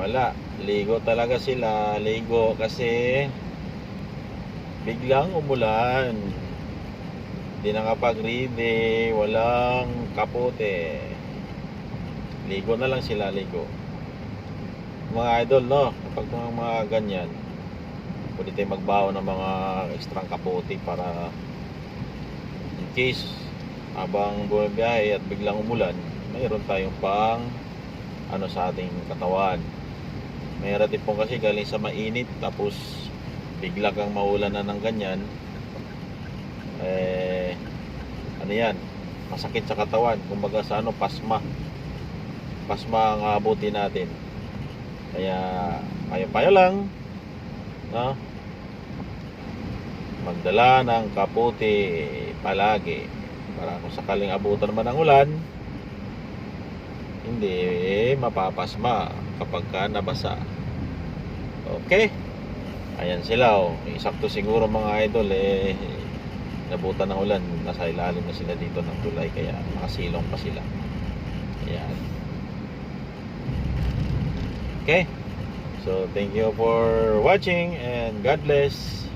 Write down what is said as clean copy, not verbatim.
Wala, ligo talaga sila. Ligo kasi biglang umulan. Hindi nakapag-ready, walang kapote. Ligo na lang sila, ligo. Mga idol, no? Kapag mga ganyan, pwede tayo magbaon ng mga ekstrang kapote para in case habang bumibiyahe at biglang umulan, mayroon tayong pang ano sa ating katawan. Mayroon din po kasi galing sa mainit, tapos bigla kang maulan na ng ganyan, ano yan, masakit sa katawan. Kumbaga sa ano, pasma ang abutin natin. Kaya payo lang, no? Magdala ng kapote palagi para kung sakaling abutan naman ng ulan, hindi mapapasma kapag ka nabasa. Okay, ayan sila, oh. Sakto siguro mga idol, nabutan ng ulan, nasa ilalim na sila dito ng tulay, kaya nakasilong pa sila. Ayan. Okay, so thank you for watching and God bless.